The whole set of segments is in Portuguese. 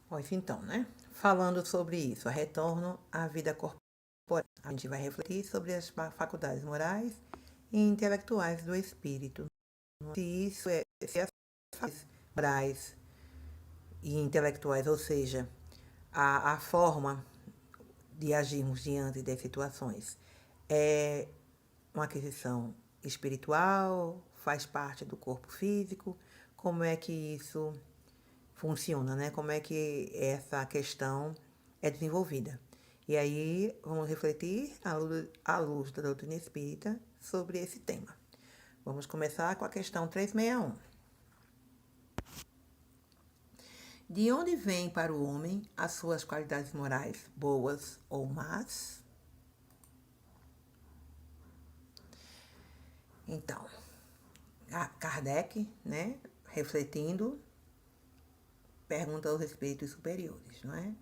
Pois então, né? Falando sobre isso, retorno à vida corporal. A gente vai refletir sobre as faculdades morais e intelectuais do espírito. Se isso é se as faculdades morais e intelectuais, ou seja, a forma de agirmos diante das situações, é uma aquisição espiritual, faz parte do corpo físico, como é que isso funciona, né? Como é que essa questão é desenvolvida. E aí vamos refletir à luz da doutrina espírita sobre esse tema. Vamos começar com a questão 361. De onde vêm para o homem as suas qualidades morais, boas ou más? Então, Kardec, né, refletindo, pergunta aos espíritos superiores, não é?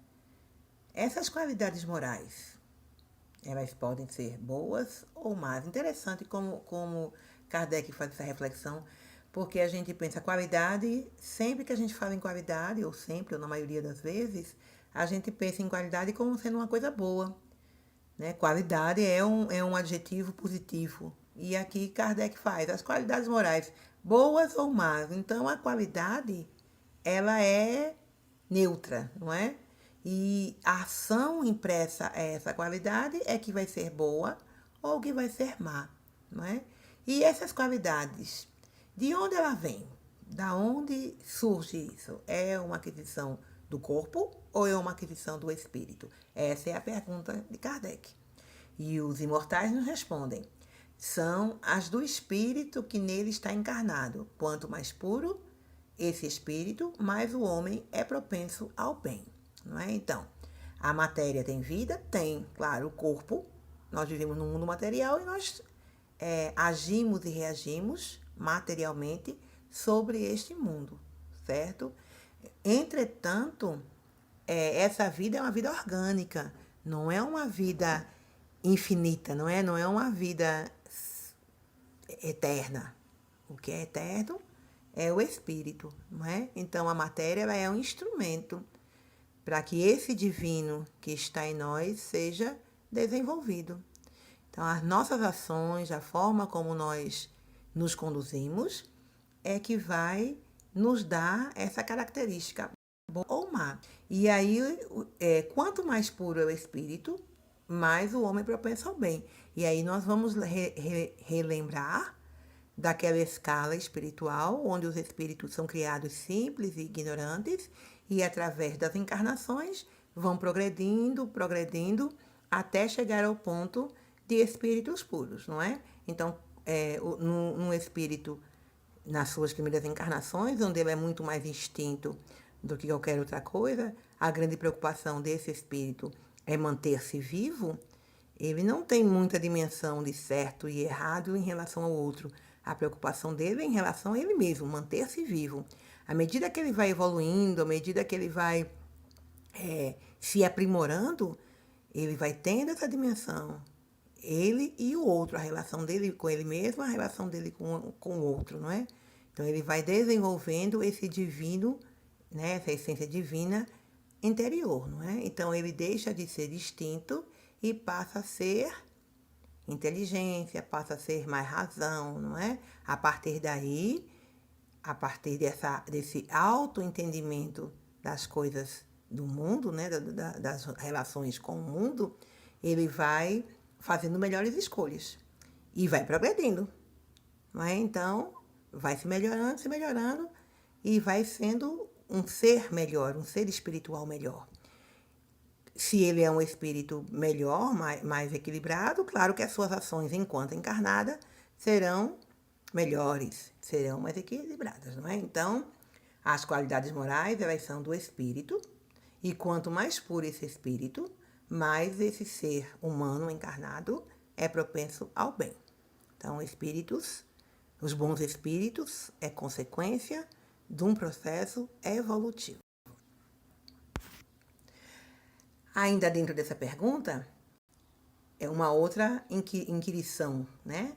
Essas qualidades morais, elas podem ser boas ou más. Interessante como Kardec faz essa reflexão, porque a gente pensa qualidade, sempre que a gente fala em qualidade, ou sempre, ou na maioria das vezes, a gente pensa em qualidade como sendo uma coisa boa. Né? Qualidade é um adjetivo positivo. E aqui Kardec faz as qualidades morais, boas ou más. Então, a qualidade, ela é neutra, não é? E a ação impressa a essa qualidade é que vai ser boa ou que vai ser má, não é? E essas qualidades, de onde ela vem? Da onde surge isso? É uma aquisição do corpo ou é uma aquisição do espírito? Essa é a pergunta de Kardec. E os imortais nos respondem: são as do espírito que nele está encarnado. Quanto mais puro esse espírito, mais o homem é propenso ao bem. Não é? Então, a matéria tem vida? Tem. Claro, o corpo. Nós vivemos num mundo material e nós agimos e reagimos materialmente sobre este mundo, certo? Entretanto, essa vida é uma vida orgânica, não é uma vida infinita, não é? Não é uma vida eterna. O que é eterno é o espírito, não é? Então a matéria ela é um instrumento para que esse divino que está em nós seja desenvolvido. Então as nossas ações, a forma como nós nos conduzimos é que vai nos dar essa característica, bom ou má. E aí, quanto mais puro é o espírito, mais o homem é propenso ao bem. E aí nós vamos relembrar daquela escala espiritual, onde os espíritos são criados simples e ignorantes, e através das encarnações vão progredindo, progredindo, até chegar ao ponto de espíritos puros, não é? Então, num espírito, nas suas primeiras encarnações, onde ele é muito mais instinto do que qualquer outra coisa, a grande preocupação desse espírito é manter-se vivo, ele não tem muita dimensão de certo e errado em relação ao outro. A preocupação dele é em relação a ele mesmo, manter-se vivo. À medida que ele vai evoluindo, à medida que ele vai se aprimorando, ele vai tendo essa dimensão. Ele e o outro, a relação dele com ele mesmo, a relação dele com o outro, não é? Então ele vai desenvolvendo esse divino, né, essa essência divina interior, não é? Então ele deixa de ser distinto e passa a ser inteligência, passa a ser mais razão, não é? A partir daí, a partir desse autoentendimento das coisas do mundo, né, das relações com o mundo, ele vai fazendo melhores escolhas e vai progredindo, não é? Então, vai se melhorando e vai sendo um ser melhor, um ser espiritual melhor. Se ele é um espírito melhor, mais equilibrado, claro que as suas ações enquanto encarnada serão melhores, serão mais equilibradas, não é? Então, as qualidades morais, elas são do espírito, e quanto mais puro esse espírito, mais esse ser humano encarnado é propenso ao bem. Então, os bons espíritos é consequência de um processo evolutivo. Ainda dentro dessa pergunta, é uma outra inquirição, né?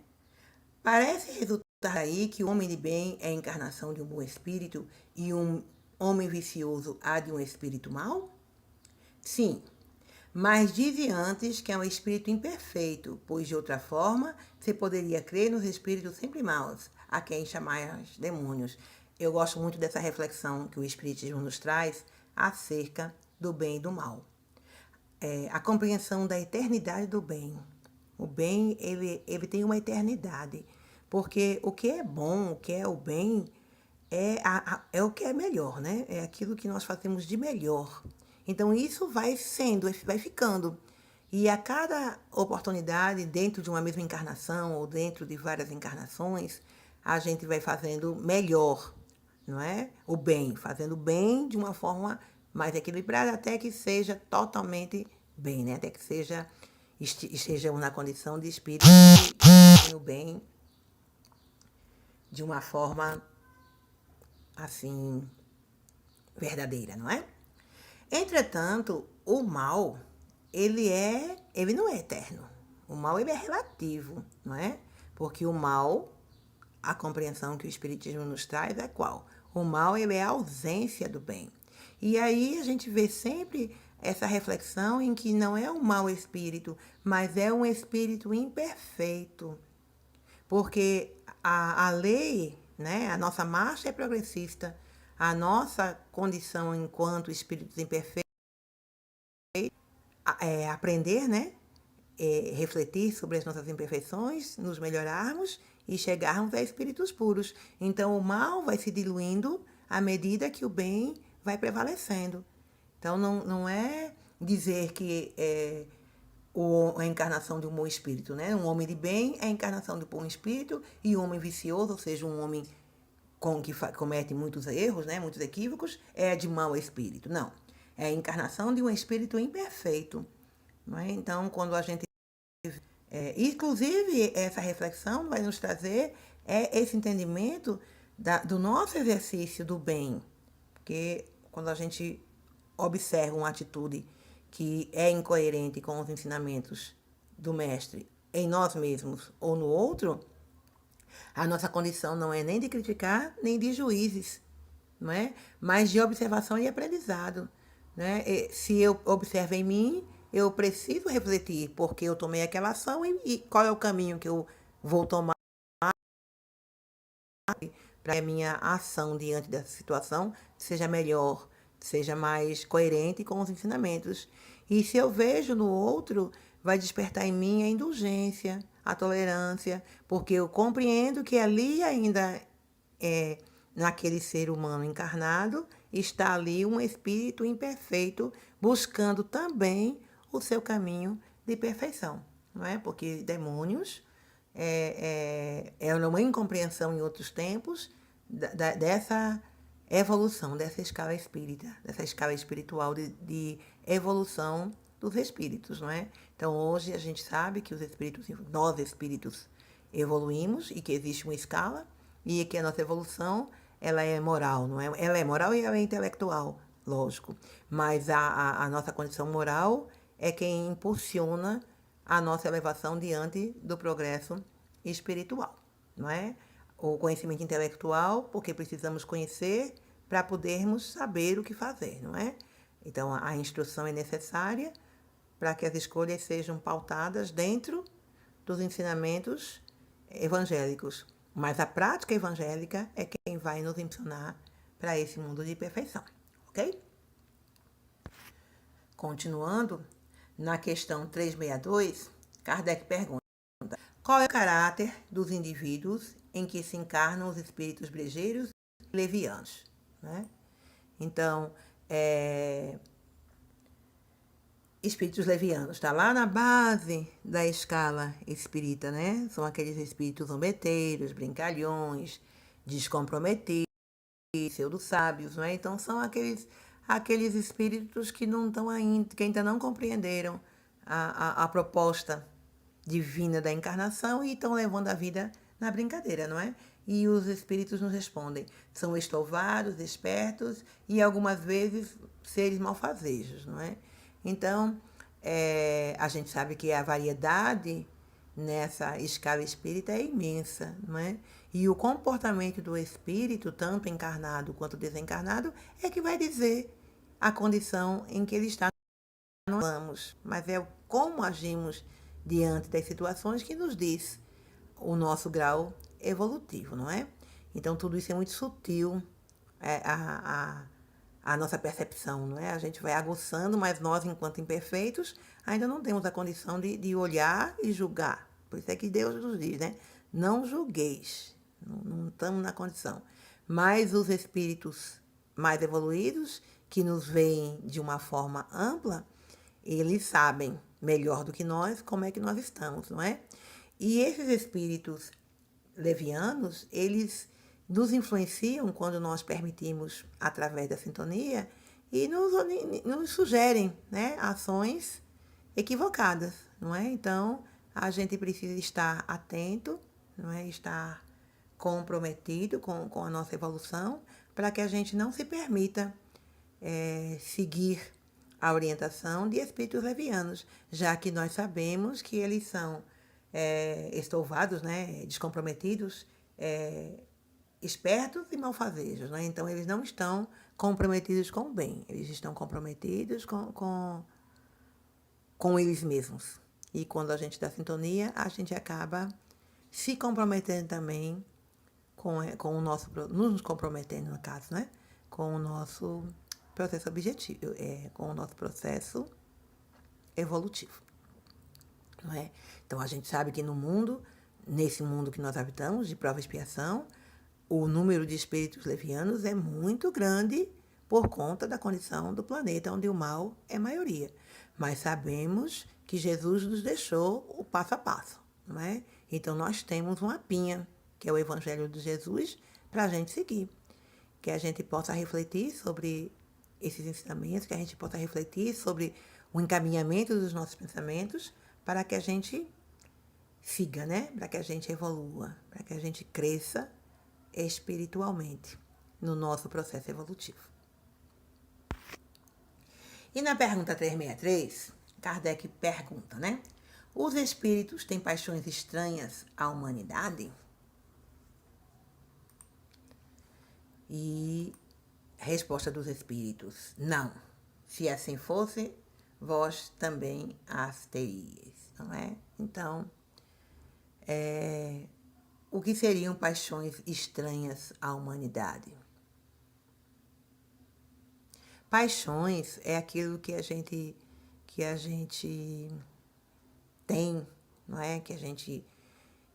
Parece resultar aí que o homem de bem é a encarnação de um bom espírito e um homem vicioso há de um espírito mau? Sim, mas dize antes que é um espírito imperfeito, pois de outra forma você poderia crer nos espíritos sempre maus, a quem chamais demônios. Eu gosto muito dessa reflexão que o Espiritismo nos traz acerca do bem e do mal. A compreensão da eternidade do bem. O bem, ele tem uma eternidade, porque o que é bom, o que é o bem, é o que é melhor, né? É aquilo que nós fazemos de melhor. Então, isso vai sendo, vai ficando. E a cada oportunidade, dentro de uma mesma encarnação ou dentro de várias encarnações, a gente vai fazendo melhor, não é? O bem, fazendo o bem de uma forma mais equilibrada, até que seja totalmente bem, né? Até que estejamos na condição de espírito que fazem o bem de uma forma assim verdadeira, não é? Entretanto, o mal, ele não é eterno. O mal, ele é relativo, não é? Porque o mal, a compreensão que o Espiritismo nos traz é qual? O mal, ele é a ausência do bem. E aí a gente vê sempre essa reflexão em que não é um mau espírito, mas é um espírito imperfeito. Porque a lei, né, a nossa marcha é progressista, a nossa condição enquanto espíritos imperfeitos é aprender, né, refletir sobre as nossas imperfeições, nos melhorarmos e chegarmos a espíritos puros. Então, o mal vai se diluindo à medida que o bem vai prevalecendo. Então, não é dizer que a encarnação de um bom espírito, né? Um homem de bem é a encarnação de um bom espírito e um homem vicioso, ou seja, um homem que comete muitos erros, né? Muitos equívocos, é de mau espírito. Não. É a encarnação de um espírito imperfeito. Não é? Então, quando a gente inclusive, essa reflexão vai nos trazer esse entendimento do nosso exercício do bem. Porque quando a gente observa uma atitude que é incoerente com os ensinamentos do mestre em nós mesmos ou no outro, a nossa condição não é nem de criticar, nem de juízes, não é? Mas de observação e aprendizado. Né? Se eu observo em mim, eu preciso refletir porque eu tomei aquela ação e qual é o caminho que eu vou tomar para que a minha ação diante dessa situação seja melhor, seja mais coerente com os ensinamentos. E se eu vejo no outro, vai despertar em mim a indulgência, a tolerância, porque eu compreendo que ali ainda naquele ser humano encarnado, está ali um espírito imperfeito buscando também o seu caminho de perfeição, não é? Porque demônios é uma incompreensão em outros tempos dessa evolução, dessa escala espírita, dessa escala espiritual de evolução dos espíritos, não é? Então, hoje a gente sabe que nós espíritos evoluímos e que existe uma escala e que a nossa evolução ela é moral, não é? Ela é moral e ela é intelectual, lógico. Mas a nossa condição moral é quem impulsiona a nossa elevação diante do progresso espiritual, não é? O conhecimento intelectual, porque precisamos conhecer para podermos saber o que fazer, não é? Então, a instrução é necessária para que as escolhas sejam pautadas dentro dos ensinamentos evangélicos. Mas a prática evangélica é quem vai nos impulsionar para esse mundo de perfeição, ok? Continuando, na questão 362, Kardec pergunta: qual é o caráter dos indivíduos em que se encarnam os espíritos brejeiros e levianos? Né? Então, espíritos levianos, está lá na base da escala espírita, né? São aqueles espíritos zombeteiros, brincalhões, descomprometidos, pseudo-sábios, não é? Então, são aqueles espíritos que não estão ainda, que ainda não compreenderam a proposta divina da encarnação e estão levando a vida na brincadeira, não é? E os espíritos nos respondem, são estouvados, espertos e algumas vezes seres malfazejos, não é? Então, a gente sabe que a variedade nessa escala espírita é imensa, não é? E o comportamento do espírito, tanto encarnado quanto desencarnado, é que vai dizer a condição em que ele está. Não falamos, mas é como agimos diante das situações que nos diz o nosso grau evolutivo, não é? Então, tudo isso é muito sutil, a nossa percepção, não é? A gente vai aguçando, mas nós, enquanto imperfeitos, ainda não temos a condição de olhar e julgar. Por isso é que Deus nos diz, né? Não julgueis, não estamos na condição. Mas os espíritos mais evoluídos, que nos veem de uma forma ampla, eles sabem melhor do que nós como é que nós estamos, não é? E esses espíritos levianos, eles nos influenciam quando nós permitimos, através da sintonia, e nos sugerem, né, ações equivocadas, não é? Então, a gente precisa estar atento, não é? Estar comprometido com a nossa evolução, para que a gente não se permita seguir a orientação de espíritos levianos, já que nós sabemos que eles são estouvados, né, descomprometidos, espertos e malfazejos. Né? Então, eles não estão comprometidos com o bem, eles estão comprometidos com eles mesmos. E quando a gente dá sintonia, a gente acaba se comprometendo também com o nosso, nos comprometendo, no caso, né? Com o nosso processo objetivo, com o nosso processo evolutivo. Não é? Então, a gente sabe que no mundo, nesse mundo que nós habitamos, de prova e expiação, o número de espíritos levianos é muito grande por conta da condição do planeta, onde o mal é maioria. Mas sabemos que Jesus nos deixou o passo a passo, não é? Então, nós temos uma pinha, que é o Evangelho de Jesus, para a gente seguir. Que a gente possa refletir sobre esses ensinamentos, que a gente possa refletir sobre o encaminhamento dos nossos pensamentos, para que a gente siga, né? Para que a gente evolua, para que a gente cresça espiritualmente no nosso processo evolutivo. E na pergunta 363, Kardec pergunta, né? Os espíritos têm paixões estranhas à humanidade? E resposta dos espíritos: não. Se assim fosse, vós também as teríeis, não é? Então, o que seriam paixões estranhas à humanidade? Paixões é aquilo que a gente tem, não é? Que a gente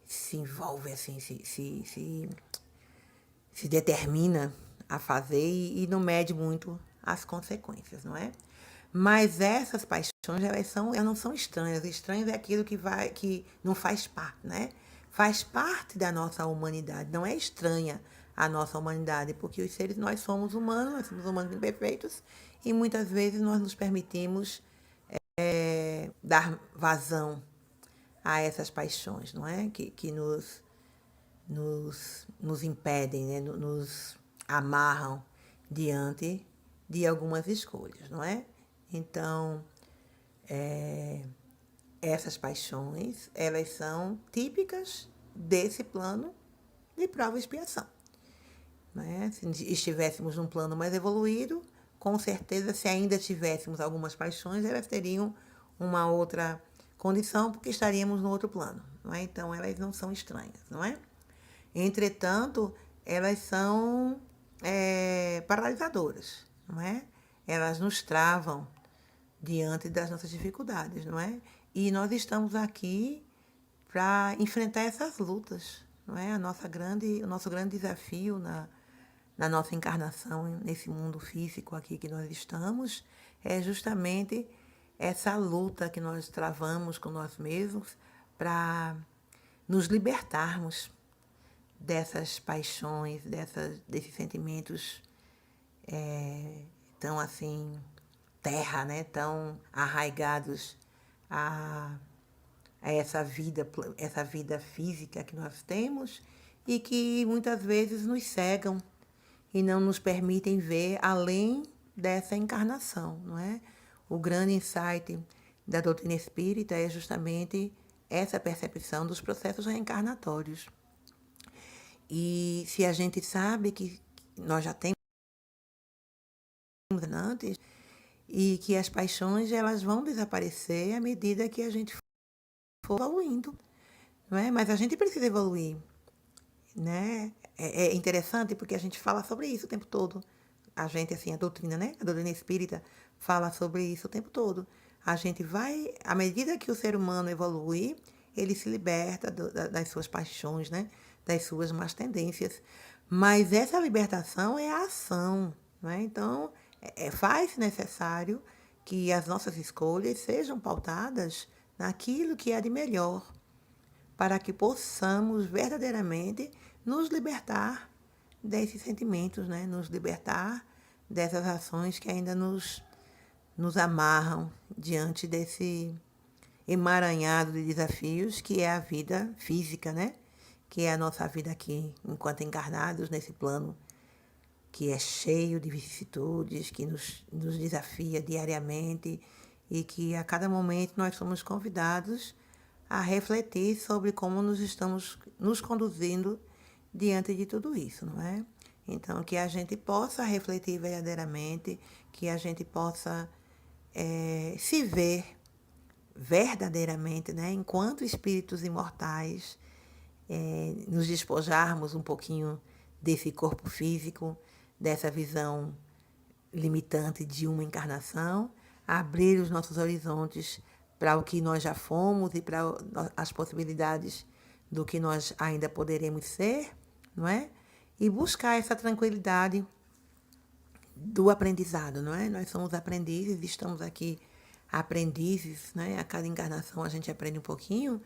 se envolve assim, se determina a fazer e não mede muito as consequências, não é? Mas essas paixões, elas não são estranhas. Estranhas é aquilo que não faz parte, né? Faz parte da nossa humanidade, não é estranha a nossa humanidade, porque os seres, nós somos humanos imperfeitos, e muitas vezes nós nos permitimos dar vazão a essas paixões, não é? Que nos impedem, né? Nos amarram diante de algumas escolhas, não é? Então, essas paixões, elas são típicas desse plano de prova e expiação. Né? Se estivéssemos num plano mais evoluído, com certeza, se ainda tivéssemos algumas paixões, elas teriam uma outra condição, porque estaríamos no outro plano. Não é? Então, elas não são estranhas, não é? Entretanto, elas são paralisadoras, não é? Elas nos travam diante das nossas dificuldades, não é? E nós estamos aqui para enfrentar essas lutas, não é? O nosso grande desafio na nossa encarnação, nesse mundo físico aqui que nós estamos, é justamente essa luta que nós travamos com nós mesmos para nos libertarmos dessas paixões, desses sentimentos tão assim, terra, né? Tão arraigados a essa vida física que nós temos e que muitas vezes nos cegam e não nos permitem ver além dessa encarnação, não é? O grande insight da doutrina espírita é justamente essa percepção dos processos reencarnatórios. E se a gente sabe que nós já temos antes, e que as paixões elas vão desaparecer à medida que a gente for evoluindo, não é? Mas a gente precisa evoluir, né? É interessante porque a gente fala sobre isso o tempo todo. A gente, assim, a doutrina, né? A doutrina espírita fala sobre isso o tempo todo. A gente vai, à medida que o ser humano evolui, ele se liberta das suas paixões, né? Das suas más tendências. Mas essa libertação é a ação, né? Então, faz necessário que as nossas escolhas sejam pautadas naquilo que é de melhor, para que possamos verdadeiramente nos libertar desses sentimentos, né? Nos libertar dessas ações que ainda nos amarram diante desse emaranhado de desafios que é a vida física, né? Que é a nossa vida aqui, enquanto encarnados nesse plano que é cheio de vicissitudes, que nos desafia diariamente e que a cada momento nós somos convidados a refletir sobre como nos estamos nos conduzindo diante de tudo isso, não é? Então, que a gente possa refletir verdadeiramente, que a gente possa se ver verdadeiramente, né, enquanto espíritos imortais, nos despojarmos um pouquinho desse corpo físico, dessa visão limitante de uma encarnação, abrir os nossos horizontes para o que nós já fomos e para as possibilidades do que nós ainda poderemos ser, não é? E buscar essa tranquilidade do aprendizado, não é? Nós somos aprendizes, estamos aqui aprendizes, né? A cada encarnação a gente aprende um pouquinho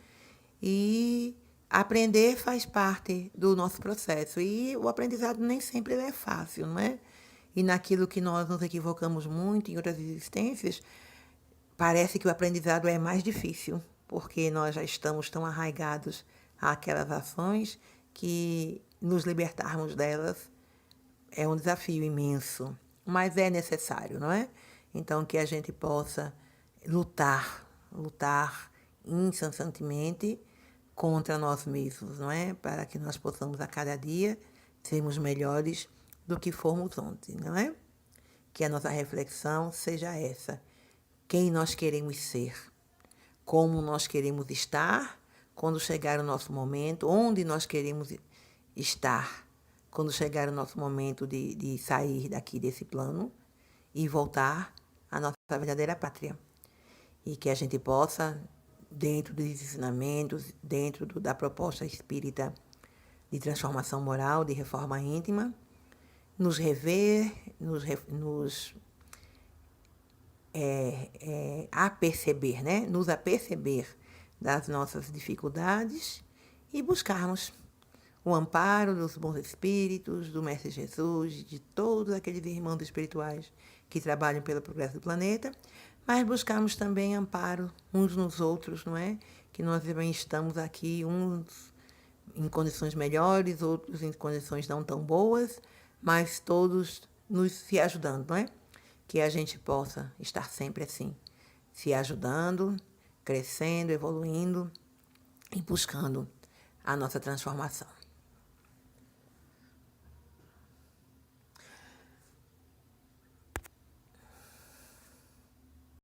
e aprender faz parte do nosso processo. E o aprendizado nem sempre é fácil, não é? E naquilo que nós nos equivocamos muito em outras existências, parece que o aprendizado é mais difícil, porque nós já estamos tão arraigados àquelas ações que nos libertarmos delas é um desafio imenso, mas é necessário, não é? Então, que a gente possa lutar incessantemente contra nós mesmos, não é? Para que nós possamos a cada dia sermos melhores do que fomos ontem, não é? Que a nossa reflexão seja essa: quem nós queremos ser, como nós queremos estar quando chegar o nosso momento, onde nós queremos estar quando chegar o nosso momento de sair daqui desse plano e voltar à nossa verdadeira pátria. E que a gente possa, dentro dos ensinamentos, dentro da proposta espírita de transformação moral, de reforma íntima, nos rever, aperceber, né? Nos aperceber das nossas dificuldades e buscarmos o amparo dos bons espíritos, do Mestre Jesus, de todos aqueles irmãos espirituais que trabalham pelo progresso do planeta, mas buscarmos também amparo uns nos outros, não é? Que nós também estamos aqui, uns em condições melhores, outros em condições não tão boas, mas todos nos se ajudando, não é? Que a gente possa estar sempre assim, se ajudando, crescendo, evoluindo e buscando a nossa transformação.